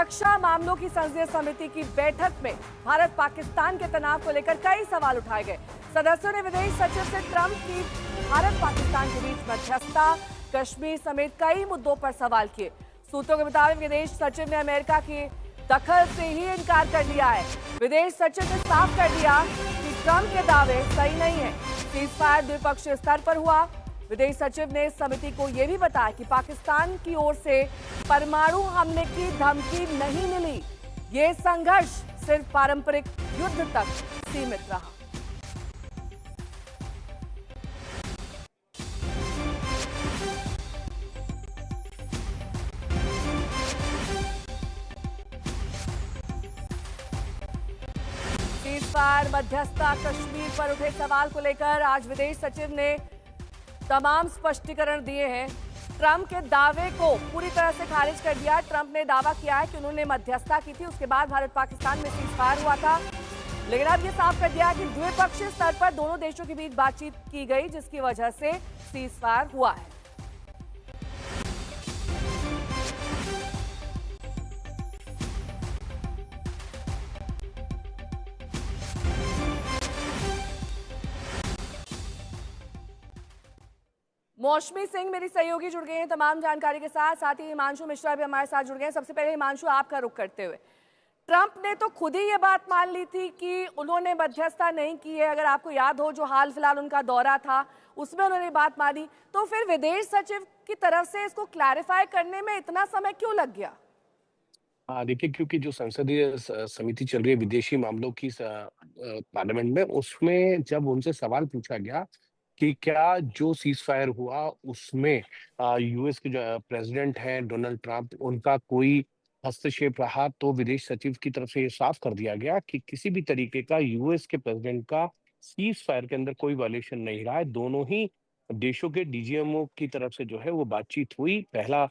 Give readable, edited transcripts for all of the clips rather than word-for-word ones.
सुरक्षा मामलों की संसदीय समिति की बैठक में भारत पाकिस्तान के तनाव को लेकर कई सवाल उठाए गए। सदस्यों ने विदेश सचिव से ट्रंप की भारत पाकिस्तान के बीच मध्यस्थता, कश्मीर समेत कई मुद्दों पर सवाल किए। सूत्रों के मुताबिक विदेश सचिव ने अमेरिका के दखल से ही इनकार कर लिया है। विदेश सचिव ने साफ कर दिया कि ट्रंप के दावे सही नहीं है। सीजफायर द्विपक्षीय स्तर पर हुआ। विदेश सचिव ने समिति को यह भी बताया कि पाकिस्तान की ओर से परमाणु हमले की धमकी नहीं मिली। ये संघर्ष सिर्फ पारंपरिक युद्ध तक सीमित रहा। सीजफायर, मध्यस्थता, कश्मीर पर उठे सवाल को लेकर आज विदेश सचिव ने तमाम स्पष्टीकरण दिए हैं। ट्रंप के दावे को पूरी तरह से खारिज कर दिया। ट्रंप ने दावा किया है कि उन्होंने मध्यस्थता की थी, उसके बाद भारत पाकिस्तान में सीजफायर हुआ था। लेकिन अब ये साफ कर दिया कि द्विपक्षीय स्तर पर दोनों देशों के बीच बातचीत की गई, जिसकी वजह से सीजफायर हुआ है। मौसमी सिंह मेरी सहयोगी जुड़ गए हैं तमाम जानकारी के साथ ही हिमांशु मिश्रा भी हमारे साथ जुड़ गए हैं। सबसे पहले हिमांशु, आपका रुख करते हुए, ट्रंप ने तो खुद ही ये बात मान ली थी कि उन्होंने मध्यस्थता नहीं की है। अगर आपको याद हो, जो हाल फिलहाल उनका दौरा था उसमें उन्होंने बात मानी, तो फिर विदेश सचिव की तरफ से इसको क्लैरिफाई करने में इतना समय क्यों लग गया? हाँ, देखिए, क्योंकि जो संसदीय समिति चल रही है विदेशी मामलों की पार्लियामेंट में, उसमें जब उनसे सवाल पूछा गया कि क्या जो सीज फायर हुआ उसमें यूएस के जो प्रेसिडेंट हैं डोनाल्ड ट्रंप, उनका कोई हस्तक्षेप रहा, तो विदेश सचिव की तरफ से ये साफ कर दिया गया कि किसी भी तरीके का यूएस के प्रेसिडेंट का सीज फायर के अंदर कोई वायलेशन नहीं रहा है। दोनों ही देशों के डीजीएमओ की तरफ से जो है वो बातचीत हुई। पहला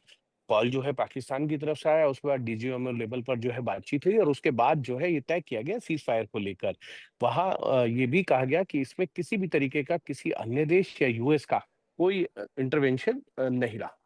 कॉल जो है पाकिस्तान की तरफ से आया, उसके बाद डीजीएमओ लेवल पर जो है बातचीत हुई और उसके बाद जो है ये तय किया गया सीज फायर को लेकर। वहाँ ये भी कहा गया कि इसमें किसी भी तरीके का किसी अन्य देश या यूएस का कोई इंटरवेंशन नहीं रहा।